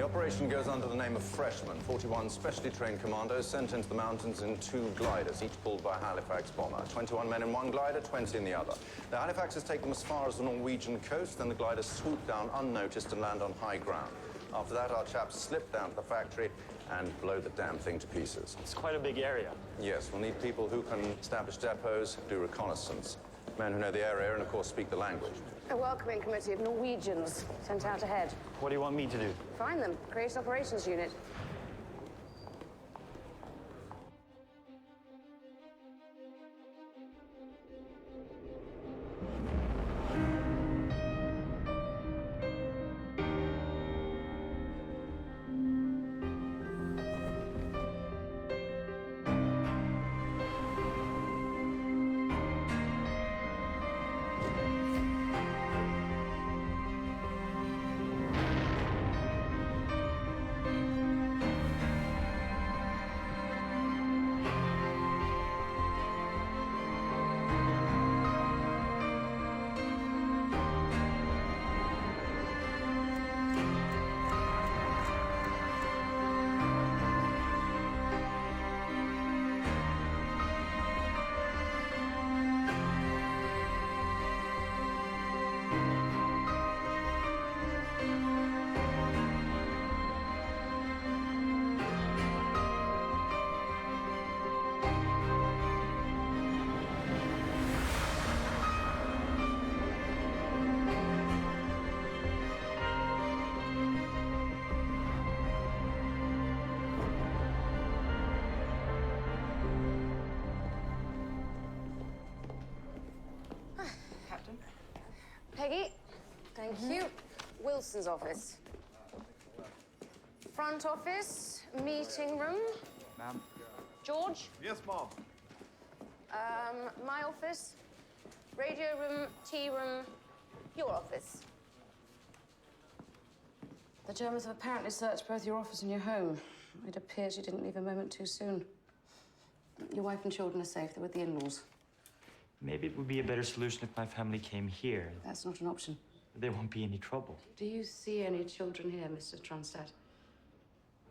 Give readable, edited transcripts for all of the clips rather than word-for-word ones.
operation goes under the name of Freshman. 41 specially trained commandos sent into the mountains in 2 gliders, each pulled by a Halifax bomber. 21 men in one glider, 20 in the other. The Halifaxes take them as far as the Norwegian coast, then the gliders swoop down unnoticed and land on high ground. After that, our chaps slip down to the factory and blow the damn thing to pieces. It's quite a big area. Yes, we'll need people who can establish depots, do reconnaissance. Men who know the area and, of course, speak the language. A welcoming committee of Norwegians sent out ahead. What do you want me to do? Find them. Create an operations unit. Peggy, thank you. Wilson's office. Front office, meeting room. Ma'am. George? Yes, Mom. My office, radio room, tea room, your office. The Germans have apparently searched both your office and your home. It appears you didn't leave a moment too soon. Your wife and children are safe. They're with the in-laws. Maybe it would be a better solution if my family came here. That's not an option. There won't be any trouble. Do you see any children here, Mr. Tronstad?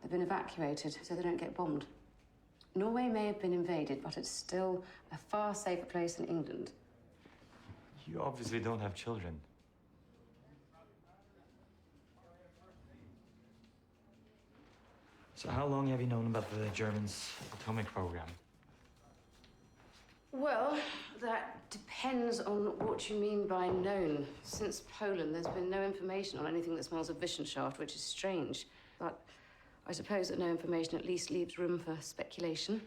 They've been evacuated so they don't get bombed. Norway may have been invaded, but it's still a far safer place than England. You obviously don't have children. So how long have you known about the Germans' atomic program? Well, that depends on what you mean by known. Since Poland, there's been no information on anything that smells of Wissenschaft, which is strange. But I suppose that no information at least leaves room for speculation.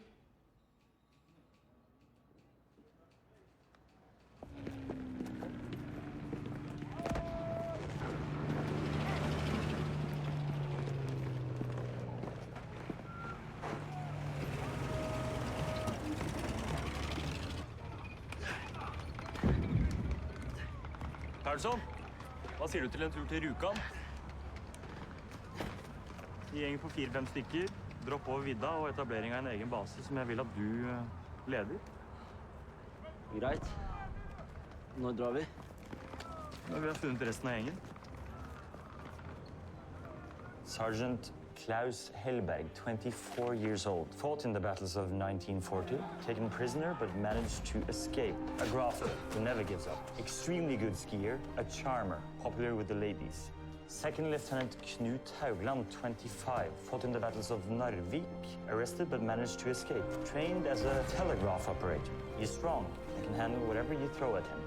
Karlsson, hva sier du til en tur til Rjukan? I gjengen på 4-5 stykker, dropp over vidda og etablering av en egen base som jeg vil at du leder. Greit. Når drar vi? Når vi har funnet resten av gjengen. Sergeant Klaus Hellberg, 24 years old, fought in the battles of 1940, taken prisoner but managed to escape. A grafter who never gives up. Extremely good skier, a charmer, popular with the ladies. Second Lieutenant Knut Haugland, 25, fought in the battles of Narvik, arrested but managed to escape. Trained as a telegraph operator. He's strong and can handle whatever you throw at him.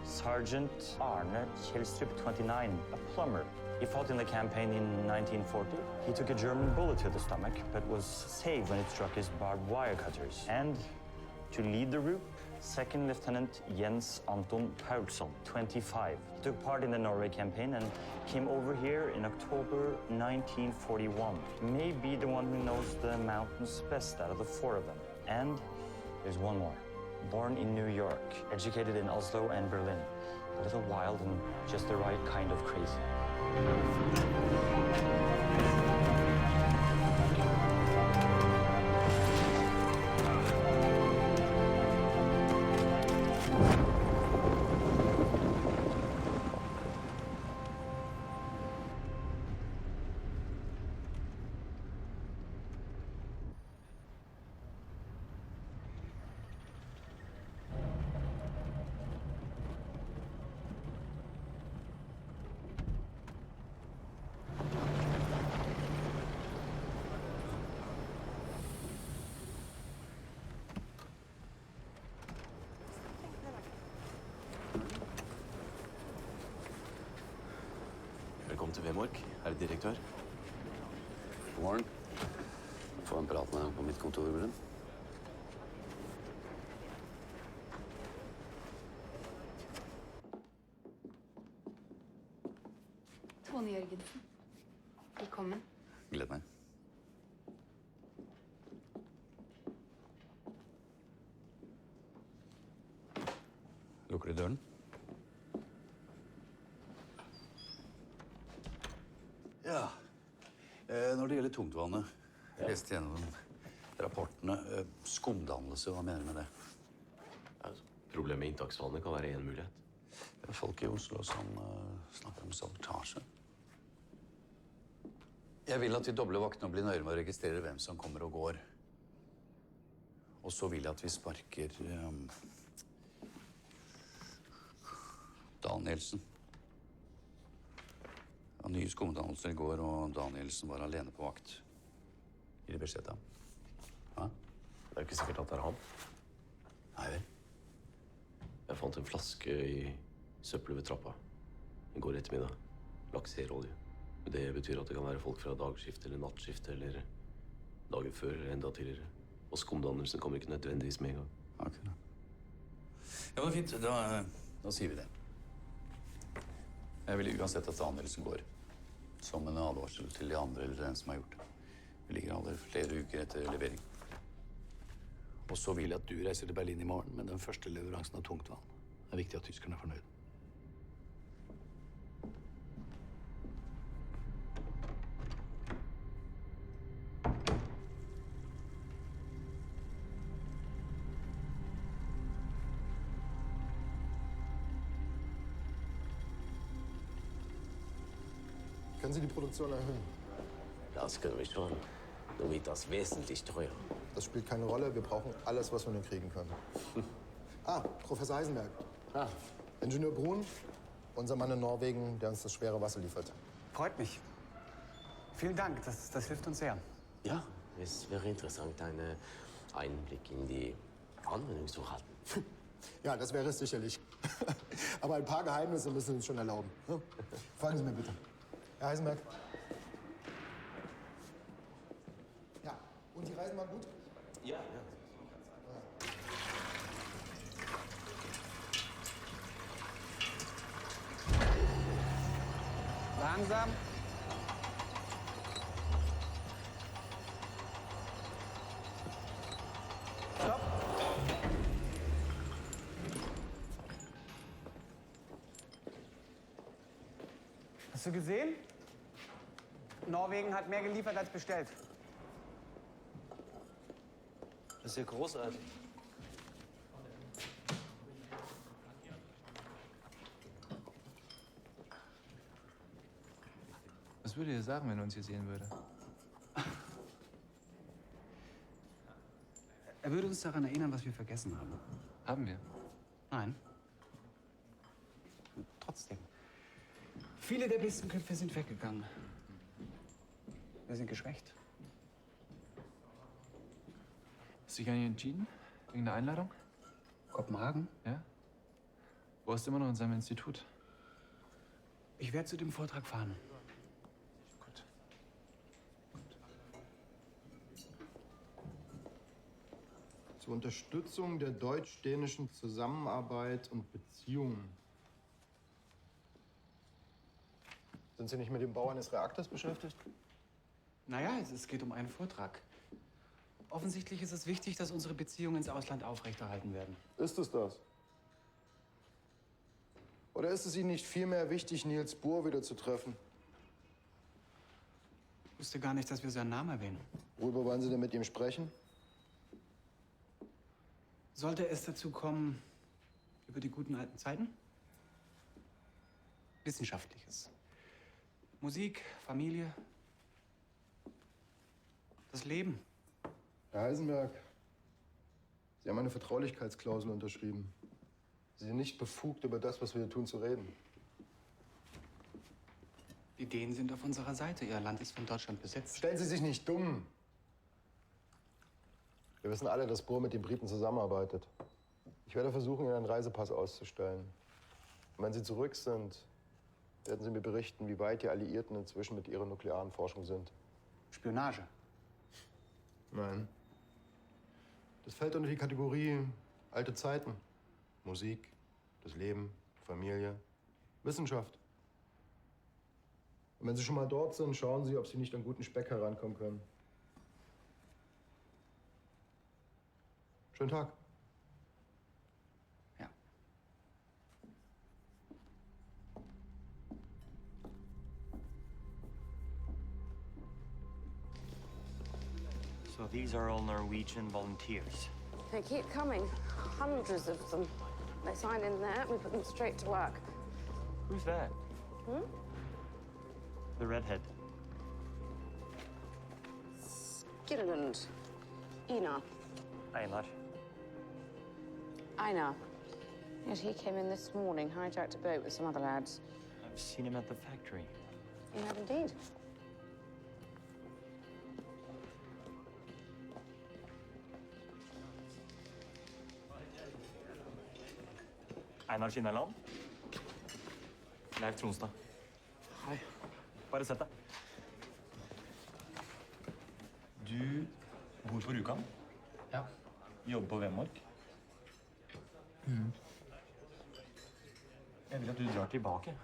Sergeant Arne Kjellstrup, 29, a plumber. He fought in the campaign in 1940. He took a German bullet to the stomach, but was saved when it struck his barbed wire cutters. And to lead the group, Second Lieutenant Jens Anton Paulsson, 25. He took part in the Norway campaign and came over here in October 1941. Maybe the one who knows the mountains best out of the 4 of them. And there's one more. Born in New York, educated in Oslo and Berlin. A little wild and just the right kind of crazy. Velkommen til Vemork, herr direktør. God morgen. Få en prat med deg på mitt kontor, Brun. Tone Jørgensen. Velkommen. Gleder meg. Lukker du døren? Ja. Når det gjelder Tungtvannet, jeg leste gjennom rapportene. Skumdannelse, hva mener du med det? Altså, problemet med inntaksvannet kan være en mulighet. Det er folk i Oslo som snakker om sabotasje. Jeg vil at de doble vaktene blir nøye med å registrere hvem som kommer og går. Og så vil jeg at vi sparker Danielsen. Det var nye skumdannelser i går, og Danielsen var alene på vakt. Gir de beskjed til ham? Ja? Det er jo ikke sikkert at det er han. Nei vel? Jeg fant en flaske i søppelet ved trappa i går ettermiddag. Lakserolje. Det betyr at det kan være folk fra dagskift eller nattskift eller dagen før eller enda tidligere. Og skumdannelsen kommer ikke nødvendigvis med en gang. Akkurat. Ja, men fint. Da sier vi det. Jeg vil uansett at Danielsen går. Som en advarsel til de andre eller den som har gjort det. Vi ligger alle flere uker etter levering. Og så vil jeg at du reiser til Berlin i morgen med den første leveransen av tungtvann. Det er viktig at tyskerne er fornøyd. Können Sie die Produktion erhöhen? Das können wir schon. Nur wird das wesentlich teurer. Das spielt keine Rolle. Wir brauchen alles, was wir nur kriegen können. Professor Heisenberg. Ingenieur Brun, unser Mann in Norwegen, der uns das schwere Wasser liefert. Freut mich. Vielen Dank, das hilft uns sehr. Ja, es wäre interessant, einen Einblick in die Anwendung zu halten. Ja, das wäre es sicherlich. Aber ein paar Geheimnisse müssen Sie uns schon erlauben. Folgen Sie mir bitte. Herr Heisenberg. Ja, und die Reisen waren gut? Ja. Langsam. Stopp. Hast du gesehen? Norwegen hat mehr geliefert als bestellt. Das ist ja großartig. Was würde er sagen, wenn er uns hier sehen würde? Er würde uns daran erinnern, was wir vergessen haben. Haben wir? Nein. Trotzdem. Viele der besten Köpfe sind weggegangen. Wir sind geschwächt. Hast du dich eigentlich entschieden? Wegen der Einladung? Kopenhagen? Ja? Wo ist immer noch in seinem Institut? Ich werde zu dem Vortrag fahren. Gut. Zur Unterstützung der deutsch-dänischen Zusammenarbeit und Beziehungen. Sind Sie nicht mit dem Bau eines Reaktors beschäftigt? Naja, es geht um einen Vortrag. Offensichtlich ist es wichtig, dass unsere Beziehungen ins Ausland aufrechterhalten werden. Ist es das? Oder ist es Ihnen nicht vielmehr wichtig, Niels Bohr wieder zu treffen? Ich wusste gar nicht, dass wir seinen Namen erwähnen. Worüber wollen Sie denn mit ihm sprechen? Sollte es dazu kommen, über die guten alten Zeiten? Wissenschaftliches. Musik, Familie. Das Leben. Herr Heisenberg, Sie haben eine Vertraulichkeitsklausel unterschrieben. Sie sind nicht befugt, über das, was wir hier tun, zu reden. Die Dänen sind auf unserer Seite. Ihr Land ist von Deutschland besetzt. Stellen Sie sich nicht dumm. Wir wissen alle, dass Bohr mit den Briten zusammenarbeitet. Ich werde versuchen, Ihnen einen Reisepass auszustellen. Und wenn Sie zurück sind, werden Sie mir berichten, wie weit die Alliierten inzwischen mit ihrer nuklearen Forschung sind. Spionage? Nein. Das fällt unter die Kategorie alte Zeiten. Musik, das Leben, Familie, Wissenschaft. Und wenn Sie schon mal dort sind, schauen Sie, ob Sie nicht an guten Speck herankommen können. Schönen Tag. Ja. So these are all Norwegian volunteers. They keep coming. Hundreds of them. They sign in there, we put them straight to work. Who's that? Hmm? The redhead. Gilliland. Einar. Einar. Einar. Yes, he came in this morning, hijacked a boat with some other lads. I've seen him at the factory. You have indeed. Einar Skinnelland. Leif Tronstad. Hei. Bare sett deg. Du bor på Rjukan? Ja. Jobber på Vemork? Jeg vil at du drar tilbake.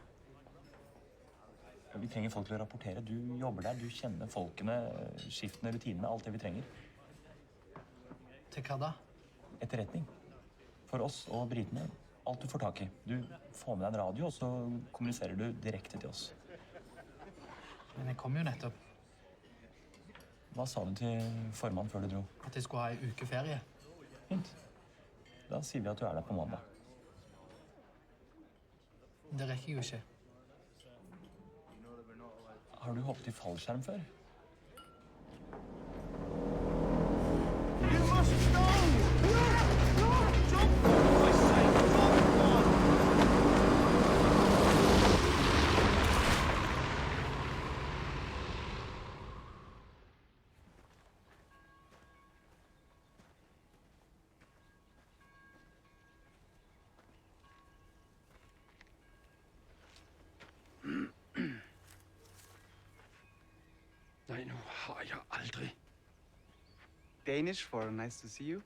Vi trenger folk til å rapportere. Du jobber der, du kjenner folkene, skiftene, rutinene, alt det vi trenger. Til hva da? Etterretning. For oss og britene. Alt du får tak i. Du får med deg en radio, og så kommuniserer du direkte til oss. Men jeg kom jo nettopp. Hva sa du til formann før du dro? At jeg skulle ha en uke ferie. Fint. Da sier vi at du er der på mandag. Det rekker jo ikke. Har du hoppet i fallskjerm før? Nej, nu har jeg aldrig. Danish for nice to see you.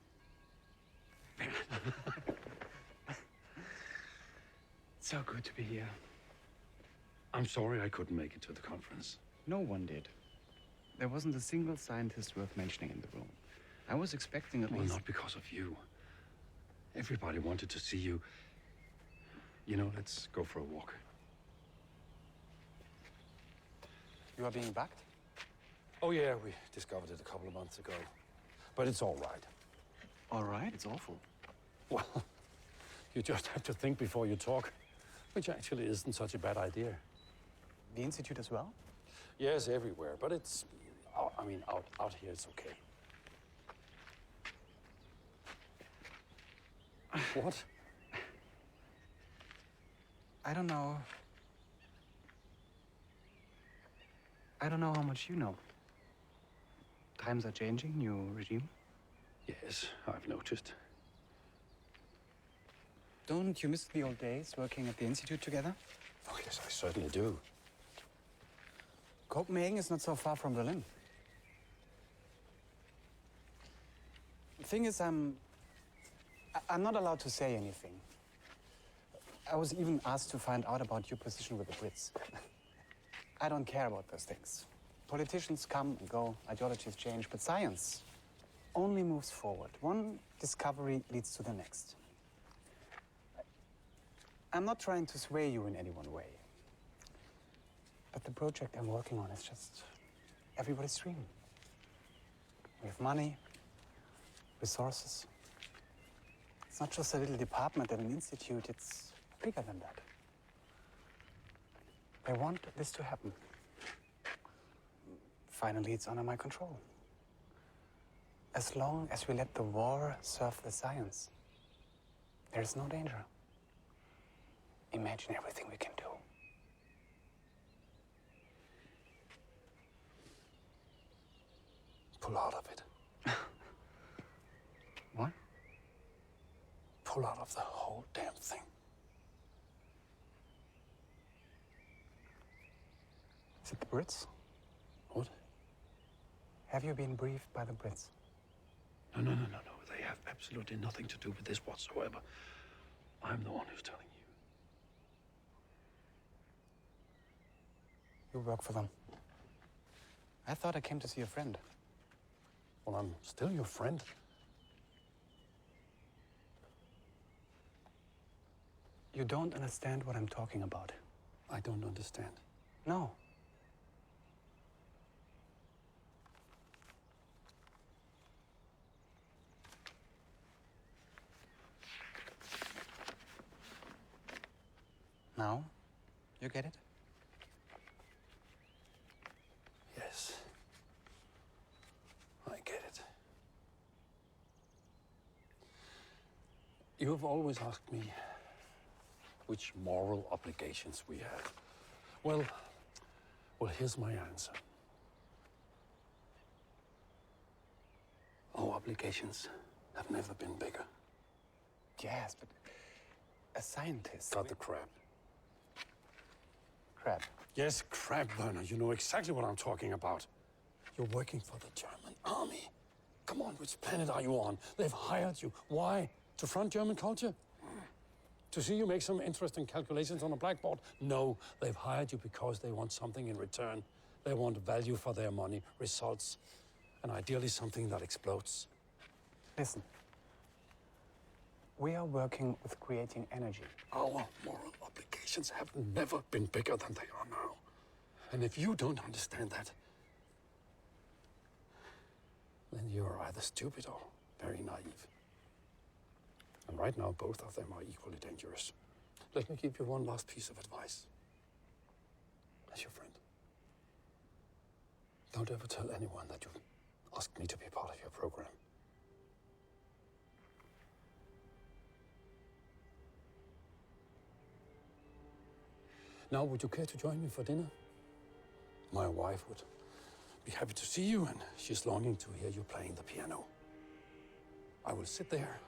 So good to be here. I'm sorry I couldn't make it to the conference. No one did. There wasn't a single scientist worth mentioning in the room. I was expecting at Well, least... not because of you. Everybody wanted to see you. You know, let's go for a walk. You are being backed? Oh, yeah, we discovered it a couple of months ago. But it's all right. All right, it's awful. Well, you just have to think before you talk, which actually isn't such a bad idea. The Institute as well? Yes, everywhere, but it's, I mean, out here it's okay. What? I don't know. I don't know how much you know. Times are changing, new regime. Yes, I've noticed. Don't you miss the old days working at the Institute together? Oh, yes, I certainly do. Copenhagen is not so far from Berlin. The thing is, I'm not allowed to say anything. I was even asked to find out about your position with the Brits. I don't care about those things. Politicians come and go, ideologies change, but science only moves forward. One discovery leads to the next. I'm not trying to sway you in any one way. But the project I'm working on is just everybody's dream. We have money, resources. It's not just a little department at an institute, it's bigger than that. I want this to happen. Finally, it's under my control. As long as we let the war serve the science, there is no danger. Imagine everything we can do. Pull out of it. What? Pull out of the whole damn thing. Is it the Brits? What? Have you been briefed by the Brits? No. They have absolutely nothing to do with this whatsoever. I'm the one who's telling you. You work for them. I thought I came to see a friend. Well, I'm still your friend. You don't understand what I'm talking about. I don't understand. No. Now, you get it? Yes. I get it. You have always asked me which moral obligations we have. Well, here's my answer. Our obligations have never been bigger. Yes, but a scientist... Cut the crap. Crap. Yes, crap, Werner. You know exactly what I'm talking about. You're working for the German army. Come on, which planet are you on? They've hired you. Why? To front German culture? To see you make some interesting calculations on a blackboard? No, they've hired you because they want something in return. They want value for their money, results, and ideally something that explodes. Listen. We are working with creating energy. Our moral obligations have never been bigger than they are now. And if you don't understand that, then you're either stupid or very naive. And right now, both of them are equally dangerous. Let me give you one last piece of advice. As your friend, don't ever tell anyone that you've asked me to be part of your program. Now, would you care to join me for dinner? My wife would be happy to see you, and she's longing to hear you playing the piano. I will sit there,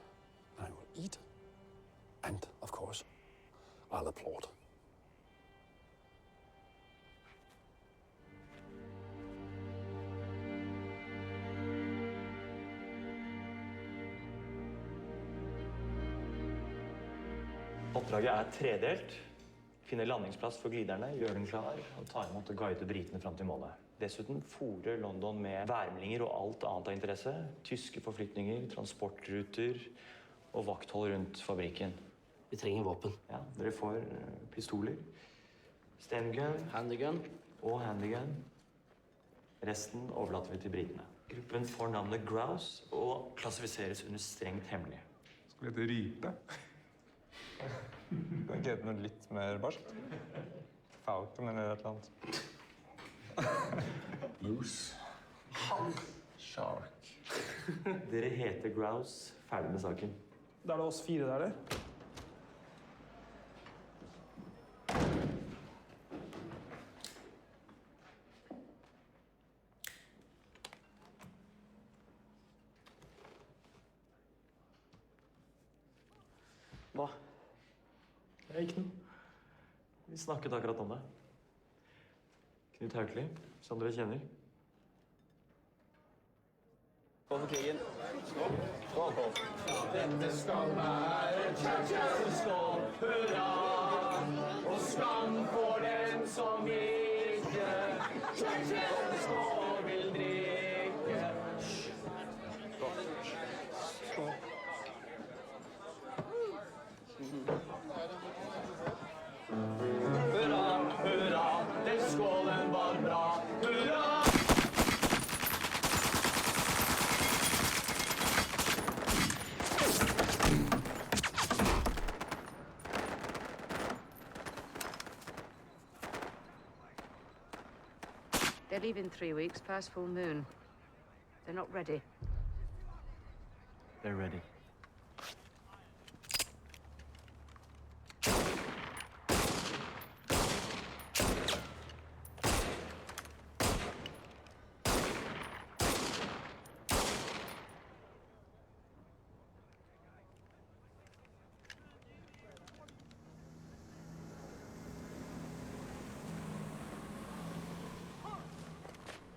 and I will eat, and, of course, I'll applaud. Oppdraget er tredelt. Finne landingsplass for gliderne, gjøre den klar og ta imot og guide britene fram til målet. Dessuten fôre London med værmeldinger og alt annet av interesse. Tyske forflytninger, transportruter og vakthold rundt fabrikken. Vi trenger våpen. Ja, dere får pistoler, stengun, Handygun. Og handygun. Resten overlater vi til britene. Gruppen får navnet Grouse og klassifiseres under strengt hemmelig. Skal vi hete Rype? Kan ikke hete noe litt mer barskt? Falcon eller et eller annet. Moose. Shark. Dere heter Grouse. Ferdig med saken. Da er det oss fire der, eller? Hva? Det er ikke noe. Vi snakket akkurat om det. Knut Haukeli, som dere kjenner. Skål for krigen. Skål. Skål. Dette skal være Churchill, skål, hurra! Og skam for den som ikke Churchill, skål, vil drikke. Skål. Skål. Hurra, hurra, den skålen var bra. Hurra! They leave in 3 weeks, past full moon. They're not ready. They're ready.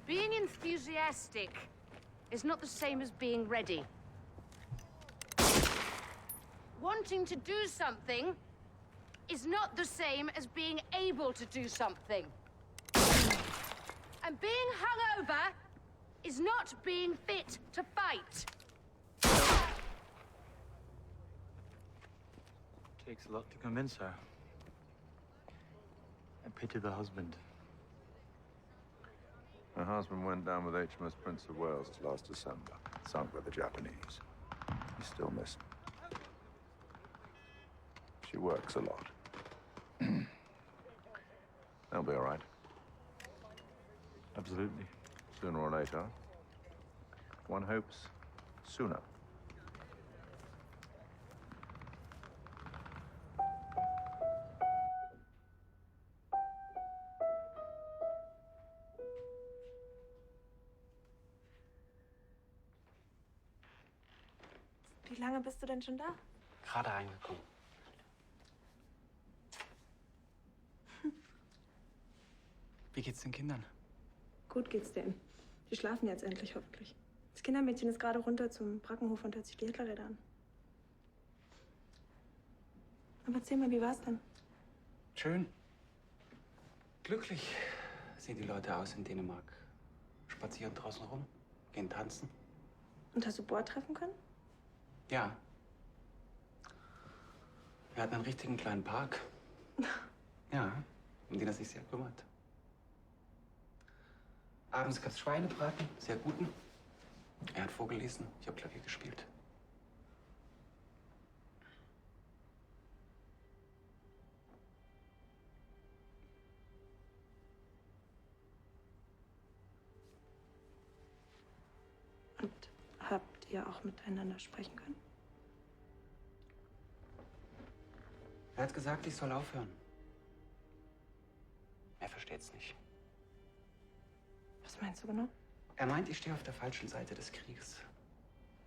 Being enthusiastic is not the same as being ready. Wanting to do something is not the same as being able to do something. And being hungover is not being fit to fight. Takes a lot to convince her. I pity the husband. Her husband went down with HMS Prince of Wales last December, sunk by the Japanese. He's still missing. She works a lot. They'll be all right. Absolutely. Sooner or later. One hopes sooner. Wie lange bist du denn schon da? Gerade reingekommen. Wie geht's den Kindern? Gut geht's denen. Die schlafen jetzt endlich, hoffentlich. Das Kindermädchen ist gerade runter zum Brackenhof und hört sich die Hitlerrede an. Aber erzähl mal, wie war's denn? Schön. Glücklich sehen die Leute aus in Dänemark. Spazieren draußen rum, gehen tanzen. Und hast du Bord treffen können? Ja. Wir hatten einen richtigen kleinen Park. Ja, um den er sich sehr kümmert. Abends gab's Schweinebraten, sehr guten. Er hat vorgelesen, ich habe Klavier gespielt. Und habt ihr auch miteinander sprechen können? Er hat gesagt, ich soll aufhören. Er versteht's nicht. Was meinst du genau? Er meint, ich stehe auf der falschen Seite des Krieges.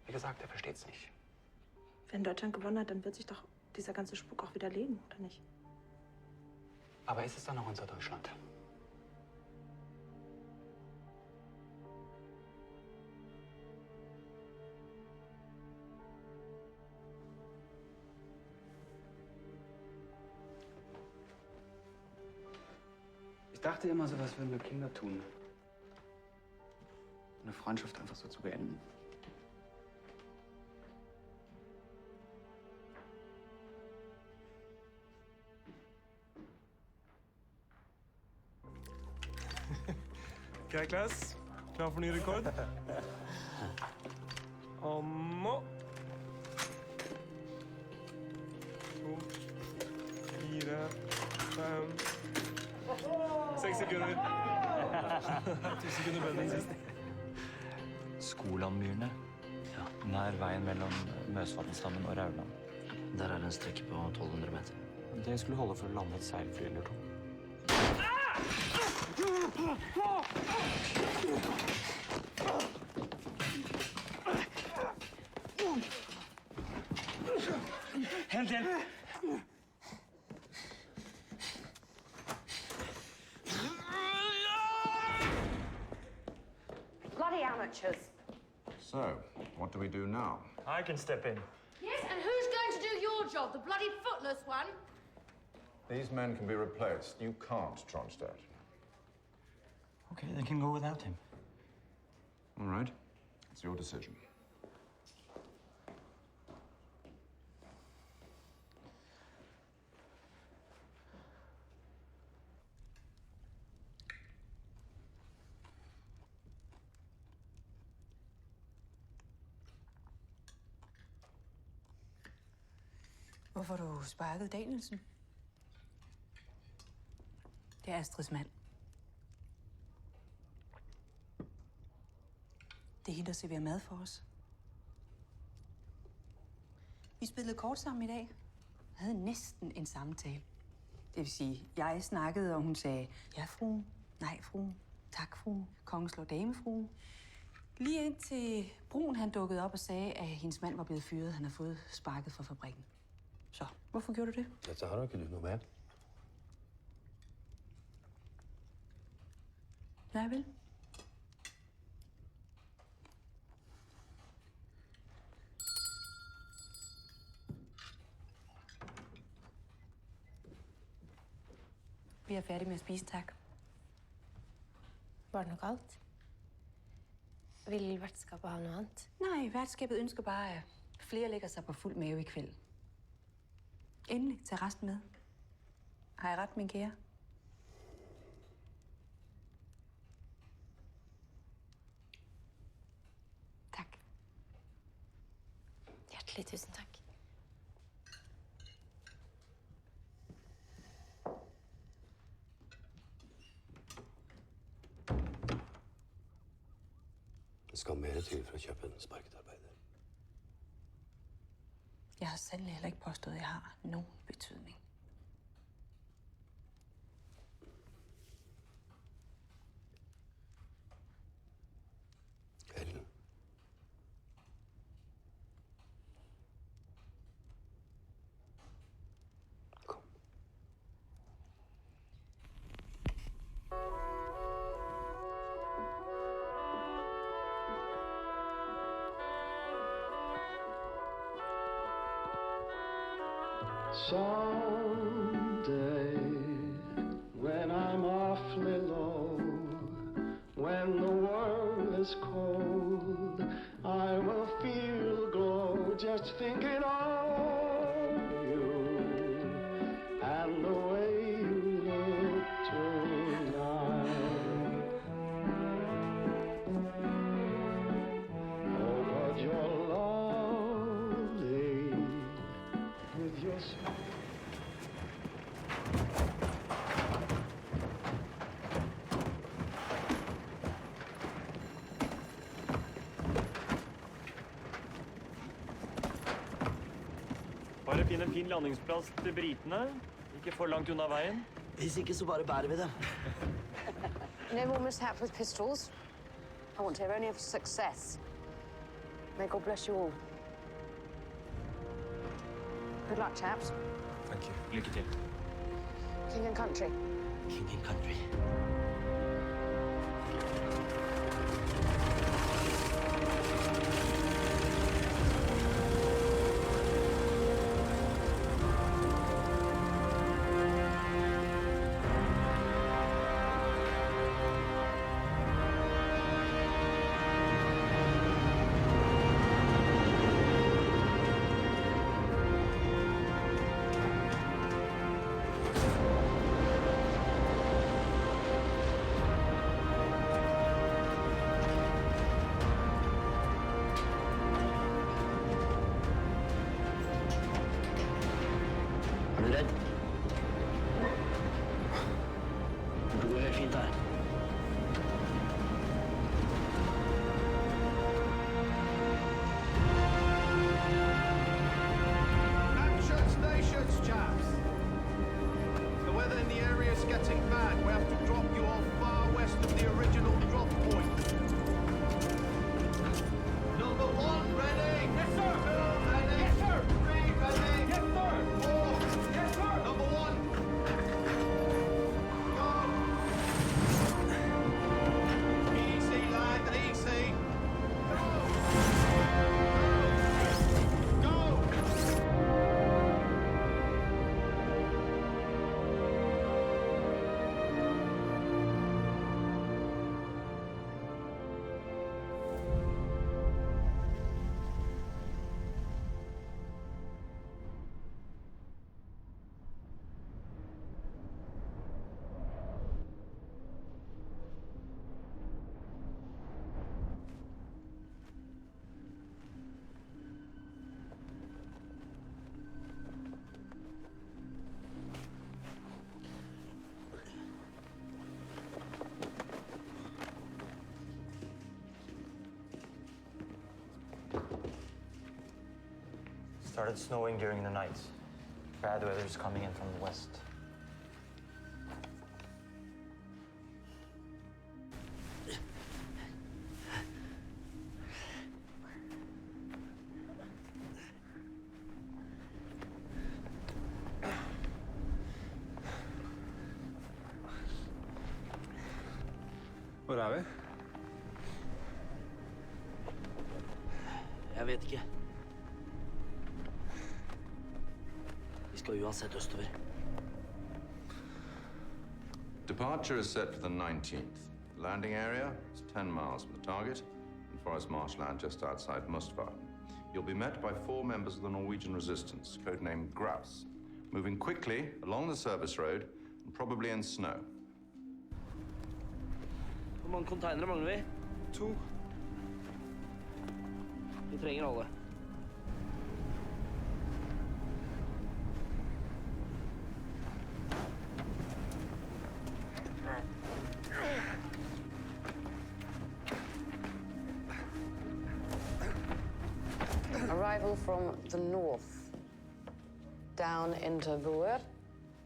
Wie gesagt, er versteht's nicht. Wenn Deutschland gewonnen hat, dann wird sich doch dieser ganze Spuk auch widerlegen, oder nicht? Aber ist es dann noch unser Deutschland? Ich dachte immer, sowas würden nur Kinder tun. Eine Freundschaft einfach so zu beenden. Okay, Klaas. Klaar voor een record? Allemaal. 2, 4, 5, 6 sekunder. 10 sekunder bedre enn sist. Skolandmyrene. Ja. Nær veien mellom Møsvatnsdammen og Rauland. Der er en strekke på 1200 meter. Det skulle holde for å lande et seilfly eller to. Hent hjelp! Bloody amateurs. So, what do we do now? I can step in. Yes, and who's going to do your job? The bloody footless one? These men can be replaced. You can't, Tronstedt. Okay, they can go without him. All right. It's your decision. Hvorfor har du sparket Danielsen? Det er Astrids mand. Det er hende, der serverer mad for os. Vi spillede kort sammen i dag. Havde næsten en samtale. Det vil sige, jeg snakkede, og hun sagde, ja, fruen. Nej, fruen. Tak, fruen. Kongen slår damefruen. Lige indtil Brun han dukkede op og sagde, at hendes mand var blevet fyret. Han har fået sparket fra fabrikken. Så, hvorfor gjorde du det? Dette har du ikke du noe med. Nej vel? jeg er færdig med at spise, tak. Var det noe galt? Vil vertskapet ha noe annet? Nej, værtskabet ønsker bare, at flere lægger sig på fuld mave i kveld. Endelig, tag resten med. Har jeg ret, min kære? Tak. Hjertelig tusen takk. Det skal mere til for å kjøpe en sparket arbeider. Jeg har sandelig heller ikke påstået, at jeg har nogen betydning. Ellen. Kom. Someday, when I'm awfully low, when the world is cold, I will feel a glow just thinking of you and the way you look tonight. Oh, but you're lovely with your smile. Bare finn en fin landingsplass til britene. Ikke for langt unna veien. Hvis ikke, så bare bærer vi dem. No more mishaps with pistols. I want to hear only of success. May God bless you all. Good luck, chaps. Thank you. Lykke til. King and country. King and country. Er du redd? Det går helt fint her. Attention stations, chaps. The weather in the area is getting bad. We have to drop you off far west of the original drop point. Number 1, ready? Yes, sir. 2, ready? Yes, sir. 3, ready? Yes, sir. 4. Yes, sir. Number 1. Go. Easy, lad, easy. Go. Go. Started snowing during the night. Bad weather's coming in from the west. Hvor er vi? Jeg vet ikke. Vi skal uansett østover. Departure is set for the 19th. Landing area is 10 miles from the target, in forest marshland just outside Mustvar. You'll be met by 4 members of the Norwegian resistance, codenamed Grouse, moving quickly along the service road and probably in snow. Hvor mange containere mangler vi? 2. Vi trenger alle. Arrival from the north, down into Vuer,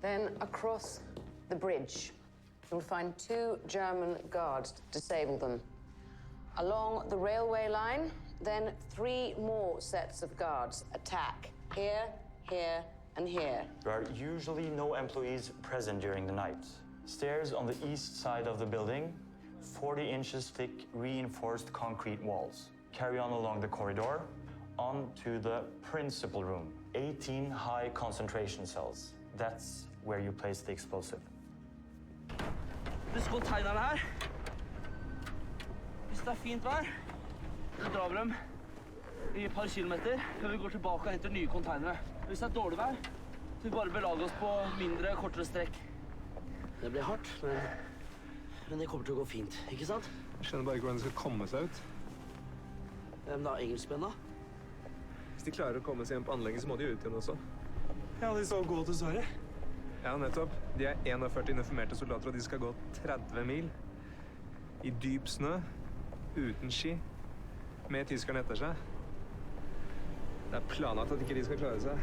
then across the bridge. You'll find 2 German guards to disable them. Along the railway line, then 3 more sets of guards. Attack here, here, and here. There are usually no employees present during the night. Stairs on the east side of the building, 40 inches thick reinforced concrete walls. Carry on along the corridor, on to the principal room. 18 high concentration cells. That's where you place the explosive. Disse containerne her. Hvis det er fint vær, så drar vi dem i et par kilometer før vi går tilbake og henter nye containere. Hvis det er dårlig vær, så vi bare belager oss på mindre, kortere strekk. Det blir hardt, men det kommer til å gå fint, ikke sant? Jeg skjønner bare ikke hvordan de skal komme seg ut. Hvem da? Engelskmenn da? Hvis de klarer å komme seg hjem på anlegget, så må de ut igjen også. Ja, de skal gå til Sverige. Ja, nettopp. De er 41 uniformerte soldater, og de skal gå 30 mil. I dyp snø, uten ski, med tyskerne etter seg. Det er planlagt at ikke de skal klare seg.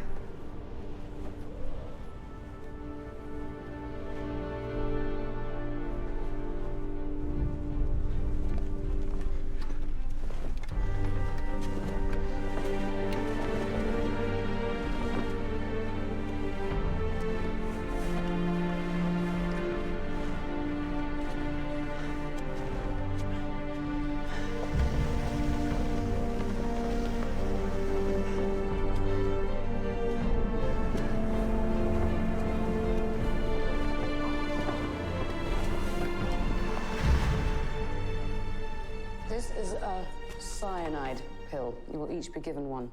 This is a cyanide pill. You will each be given one.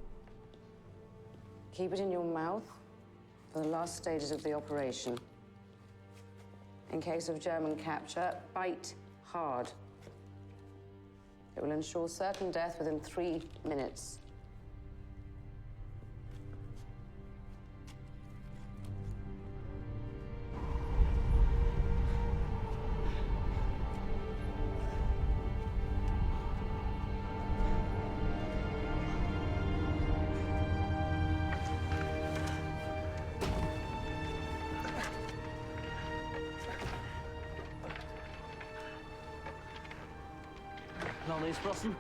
Keep it in your mouth for the last stages of the operation. In case of German capture, bite hard. It will ensure certain death within 3 minutes. Landingsplassen.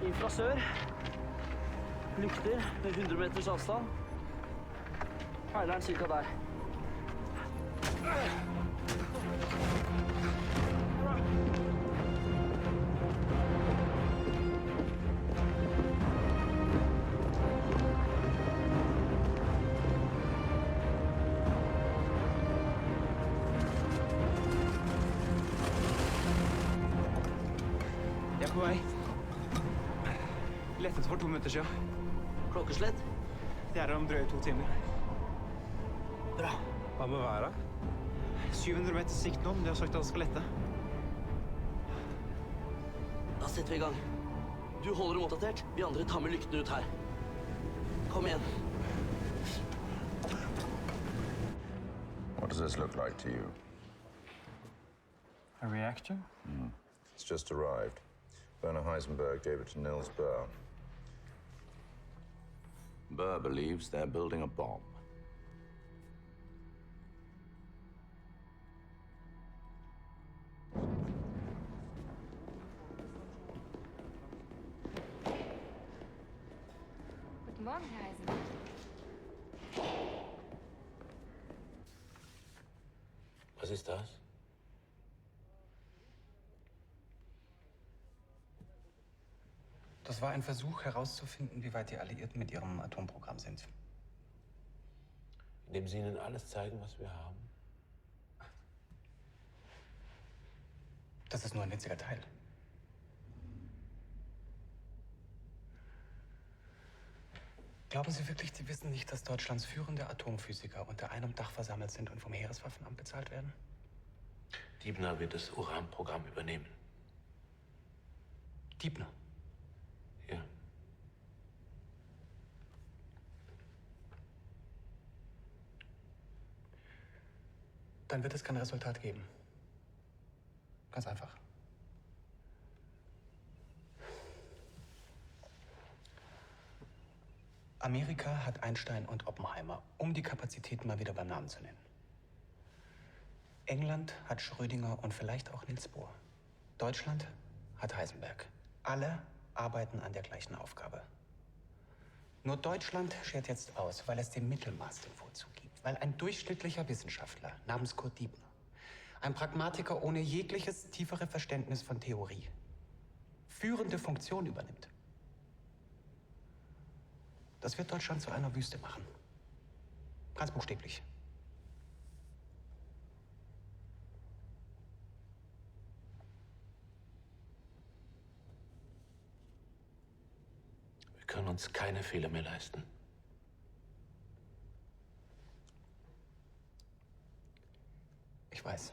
Inn fra sør. Lykter med 100 meters avstand. Peileren cirka der. Jeg er på vei. Lettet for 2 minutter siden. Klokkeslett? Det er om drøye 2 timer. Bra. Hva med været? 700 meter sikt nå, men de har sagt at det skal lette. Da setter vi i gang. Du holder dem oppdatert, vi andre tar med lyktene ut her. Kom igjen. What does this look like to you? A reactor? It's just arrived. Werner Heisenberg gave it to Niels Bohr. Bohr believes they're building a bomb. Guten Morgen, Herr Heisenberg. Was ist das? Das war ein Versuch herauszufinden, wie weit die Alliierten mit ihrem Atomprogramm sind. Indem Sie ihnen alles zeigen, was wir haben? Das ist nur ein winziger Teil. Glauben Sie wirklich, Sie wissen nicht, dass Deutschlands führende Atomphysiker unter einem Dach versammelt sind und vom Heereswaffenamt bezahlt werden? Diebner wird das Uranprogramm übernehmen. Diebner? Ja. Dann wird es kein Resultat geben. Ganz einfach. Amerika hat Einstein und Oppenheimer, um die Kapazitäten mal wieder beim Namen zu nennen. England hat Schrödinger und vielleicht auch Niels Bohr. Deutschland hat Heisenberg. Alle arbeiten an der gleichen Aufgabe. Nur Deutschland schert jetzt aus, weil es dem Mittelmaß den Vorzug gibt. Weil ein durchschnittlicher Wissenschaftler namens Kurt Diebner, ein Pragmatiker ohne jegliches tiefere Verständnis von Theorie, führende Funktion übernimmt. Das wird Deutschland zu einer Wüste machen. Ganz buchstäblich. Wir können uns keine Fehler mehr leisten. Ich weiß.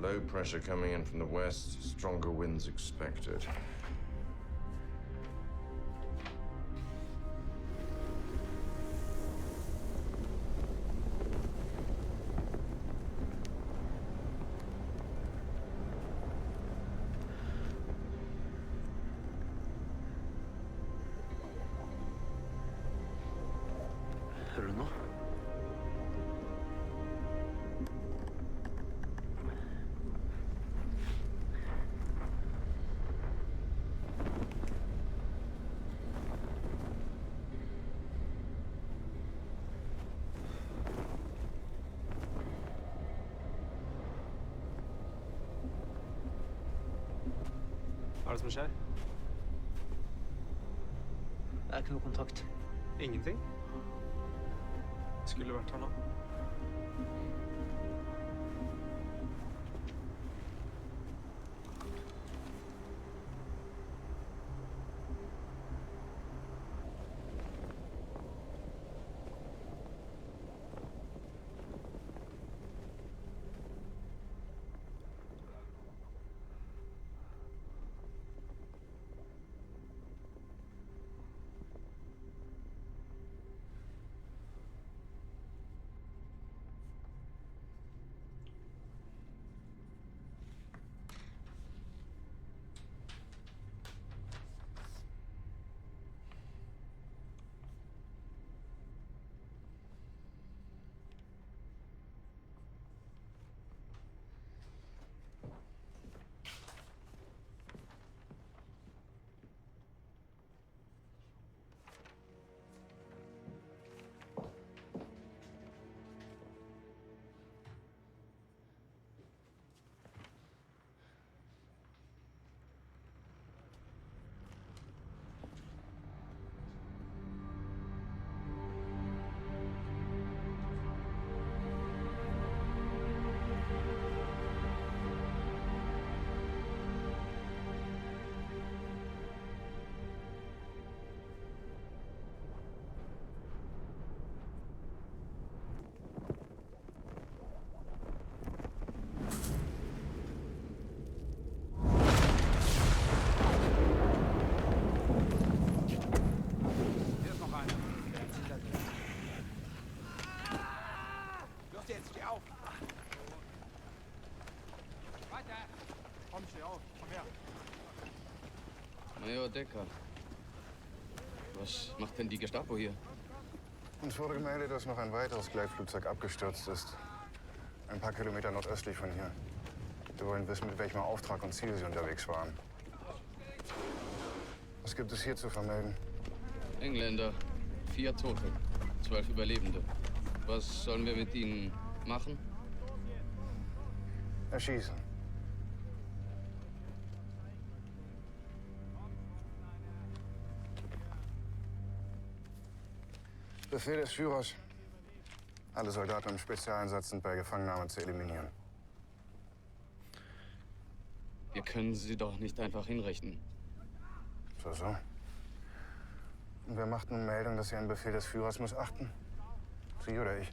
Low pressure coming in from the west, stronger winds expected. Hører du noe? Hva er det som skjer? Det er ikke noe kontakt. Ingenting? Skulle vært her nå. Major Decker. Was macht denn die Gestapo hier? Uns wurde gemeldet, dass noch ein weiteres Gleitflugzeug abgestürzt ist. Ein paar Kilometer nordöstlich von hier. Wir wollen wissen, mit welchem Auftrag und Ziel sie unterwegs waren. Was gibt es hier zu vermelden? Engländer. 4 Tote. 12 Überlebende. Was sollen wir mit ihnen machen? Erschießen. Befehl des Führers. Alle Soldaten im Spezialeinsatz sind bei Gefangennahme zu eliminieren. Wir können sie doch nicht einfach hinrichten. So, so. Und wer macht nun Meldung, dass sie einen Befehl des Führers missachten? Sie oder ich?